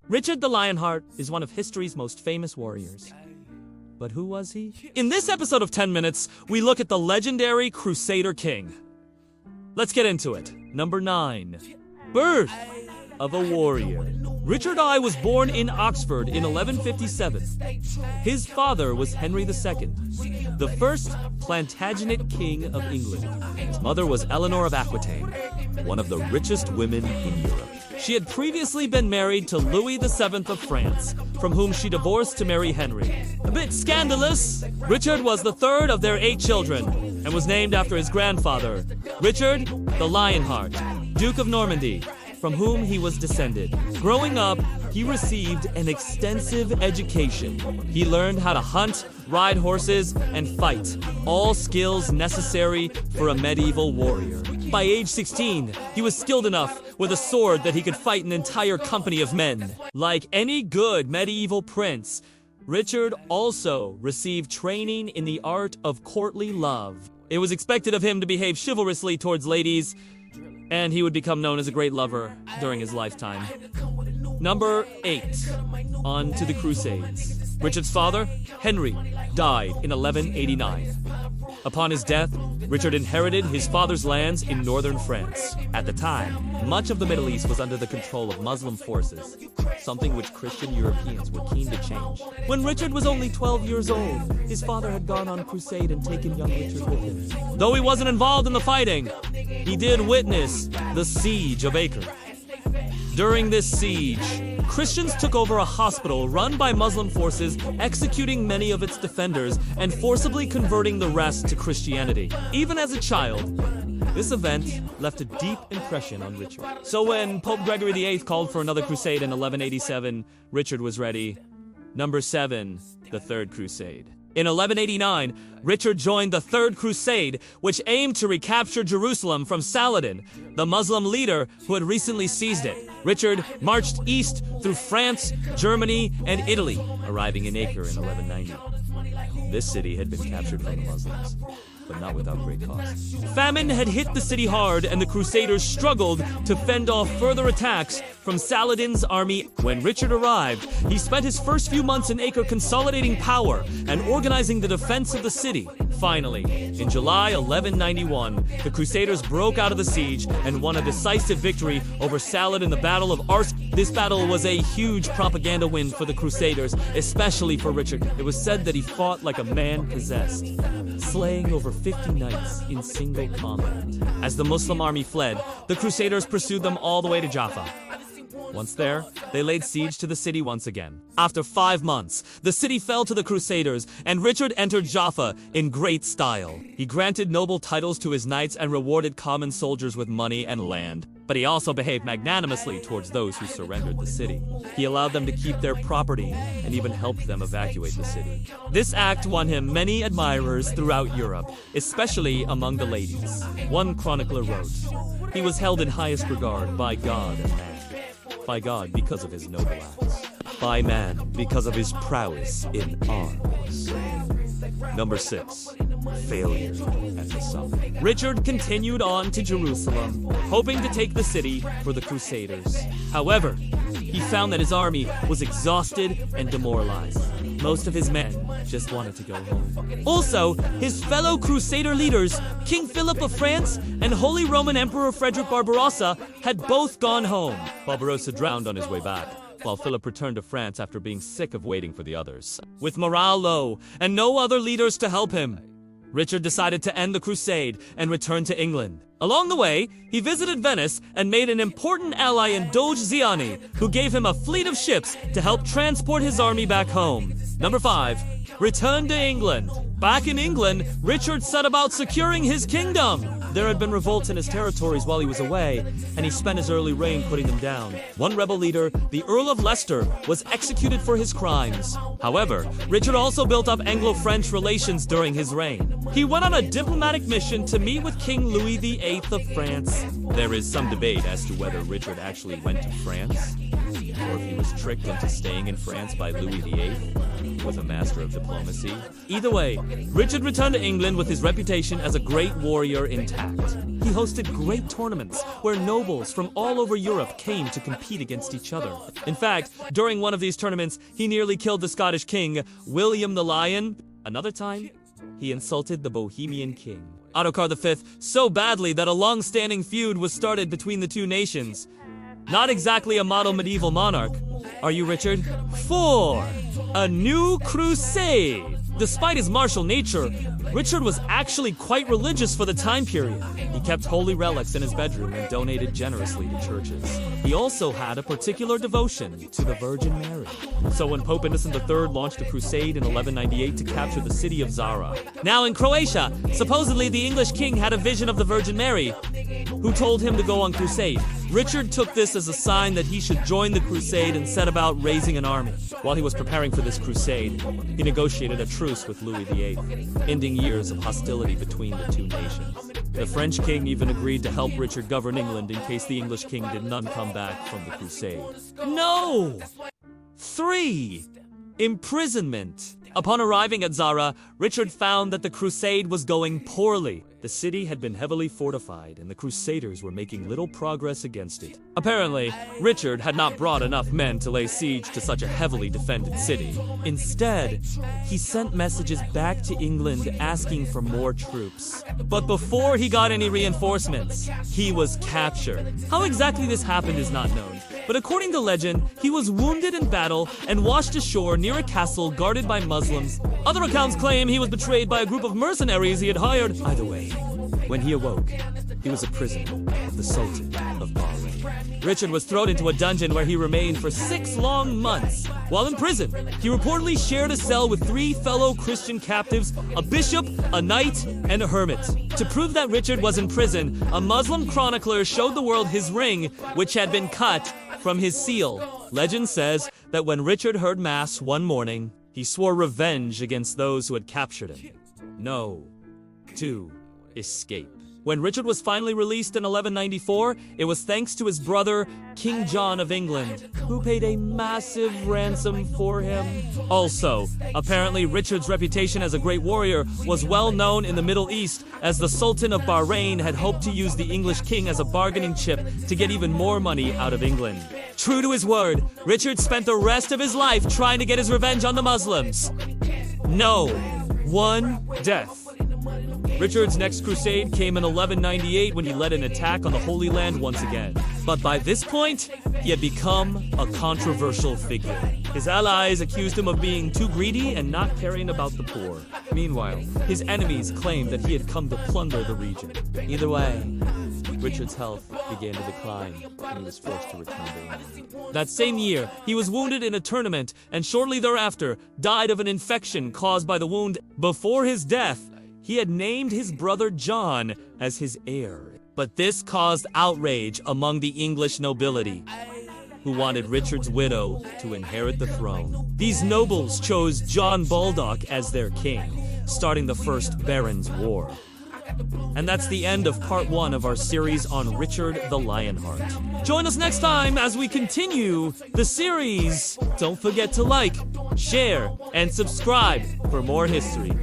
Richard the Lionheart is one of history's most famous warriors. But who was he? In this episode of 10 Minutes, we look at the legendary Crusader King. Let's get into it. Number 9. Birth of a warrior. Richard I was born in Oxford in 1157. His father was Henry II, the first Plantagenet king of England. His mother was Eleanor of Aquitaine, one of the richest women in Europe. She had previously been married to Louis VII of France, from whom she divorced to marry Henry. A bit scandalous, Richard was the third of their 8 children, and was named after his grandfather, Richard the Lionheart, Duke of Normandy, from whom he was descended. Growing up, he received an extensive education. He learned how to hunt, ride horses, and fight, all skills necessary for a medieval warrior. By age 16, he was skilled enough with a sword that he could fight an entire company of men. Like any good medieval prince, Richard also received training in the art of courtly love. It was expected of him to behave chivalrously towards ladies, and he would become known as a great lover during his lifetime. Number 8. On to the Crusades. Richard's father, Henry, died in 1189. Upon his death, Richard inherited his father's lands in northern France. At the time, much of the Middle East was under the control of Muslim forces, something which Christian Europeans were keen to change. When Richard was only 12 years old, his father had gone on crusade and taken young Richard with him. Though he wasn't involved in the fighting, he did witness the siege of Acre. During this siege, Christians took over a hospital run by Muslim forces, executing many of its defenders and forcibly converting the rest to Christianity. Even as a child, this event left a deep impression on Richard. So when Pope Gregory VIII called for another crusade in 1187, Richard was ready. Number 7, the Third Crusade. In 1189, Richard joined the Third Crusade, which aimed to recapture Jerusalem from Saladin, the Muslim leader who had recently seized it. Richard marched east through France, Germany, and Italy, arriving in Acre in 1190. This city had been captured from the Muslims, but not without great cost. Famine had hit the city hard, and the Crusaders struggled to fend off further attacks from Saladin's army. When Richard arrived, he spent his first few months in Acre consolidating power and organizing the defense of the city. Finally, in July 1191, the Crusaders broke out of the siege and won a decisive victory over Saladin in the Battle of Ars. This battle was a huge propaganda win for the Crusaders, especially for Richard. It was said that he fought like a man possessed, slaying over 50 knights in single combat. As the Muslim army fled, the Crusaders pursued them all the way to Jaffa. Once there, they laid siege to the city once again. After 5 months, the city fell to the Crusaders, and Richard entered Jaffa in great style. He granted noble titles to his knights and rewarded common soldiers with money and land. But he also behaved magnanimously towards those who surrendered the city. He allowed them to keep their property and even helped them evacuate the city. This act won him many admirers throughout Europe, especially among the ladies. One chronicler wrote, "He was held in highest regard by God and man. By God because of his noble acts. By man because of his prowess in arms." Number 6. Failure at the summit. Richard continued on to Jerusalem, hoping to take the city for the Crusaders. However, he found that his army was exhausted and demoralized. Most of his men just wanted to go home. Also, his fellow Crusader leaders, King Philip of France and Holy Roman Emperor Frederick Barbarossa, had both gone home. Barbarossa drowned on his way back, while Philip returned to France after being sick of waiting for the others. With morale low and no other leaders to help him, Richard decided to end the crusade and return to England. Along the way, he visited Venice and made an important ally in Doge Ziani, who gave him a fleet of ships to help transport his army back home. Number 5. Return to England. Back in England, Richard set about securing his kingdom. There had been revolts in his territories while he was away, and he spent his early reign putting them down. One rebel leader, the Earl of Leicester, was executed for his crimes. However, Richard also built up Anglo-French relations during his reign. He went on a diplomatic mission to meet with King Louis VIII of France. There is some debate as to whether Richard actually went to France, or if he was tricked into staying in France by Louis VIII, who was a master of diplomacy. Either way, Richard returned to England with his reputation as a great warrior intact. He hosted great tournaments where nobles from all over Europe came to compete against each other. In fact, during one of these tournaments, he nearly killed the Scottish king, William the Lion. Another time, he insulted the Bohemian king, Ottokar V, so badly that a long-standing feud was started between the two nations. Not exactly a model medieval monarch. Are you, Richard? 4. A new crusade. Despite his martial nature, Richard was actually quite religious for the time period. He kept holy relics in his bedroom and donated generously to churches. He also had a particular devotion to the Virgin Mary. So when Pope Innocent III launched a crusade in 1198 to capture the city of Zara. Now in Croatia, supposedly the English king had a vision of the Virgin Mary, who told him to go on crusade. Richard took this as a sign that he should join the crusade and set about raising an army. While he was preparing for this crusade, he negotiated a truce with Louis VIII, ending years of hostility between the two nations. The French king even agreed to help Richard govern England in case the English king did not come back from the crusade. No! 3. Imprisonment. Upon arriving at Zara, Richard found that the crusade was going poorly. The city had been heavily fortified, and the Crusaders were making little progress against it. Apparently, Richard had not brought enough men to lay siege to such a heavily defended city. Instead, he sent messages back to England asking for more troops. But before he got any reinforcements, he was captured. How exactly this happened is not known, but according to legend, he was wounded in battle and washed ashore near a castle guarded by Muslims. Other accounts claim he was betrayed by a group of mercenaries he had hired. Either way, when he awoke, he was a prisoner of the Sultan of Bahrain. Richard was thrown into a dungeon where he remained for 6 long months. While in prison, he reportedly shared a cell with 3 fellow Christian captives, a bishop, a knight, and a hermit. To prove that Richard was in prison, a Muslim chronicler showed the world his ring, which had been cut from his seal. Legend says that when Richard heard Mass one morning, he swore revenge against those who had captured him. No. To escape. When Richard was finally released in 1194, it was thanks to his brother, King John of England, who paid a massive ransom for him. Also, apparently Richard's reputation as a great warrior was well known in the Middle East, as the Sultan of Bahrain had hoped to use the English king as a bargaining chip to get even more money out of England. True to his word, Richard spent the rest of his life trying to get his revenge on the Muslims. No. 1 death. Richard's next crusade came in 1198 when he led an attack on the Holy Land once again. But by this point, he had become a controversial figure. His allies accused him of being too greedy and not caring about the poor. Meanwhile, his enemies claimed that he had come to plunder the region. Either way, Richard's health began to decline, and he was forced to return to England. That same year, he was wounded in a tournament, and shortly thereafter, died of an infection caused by the wound. Before his death, he had named his brother John as his heir. But this caused outrage among the English nobility, who wanted Richard's widow to inherit the throne. These nobles chose John Baldock as their king, starting the First Barons' War. And that's the end of part 1 of our series on Richard the Lionheart. Join us next time as we continue the series. Don't forget to like, share, and subscribe for more history.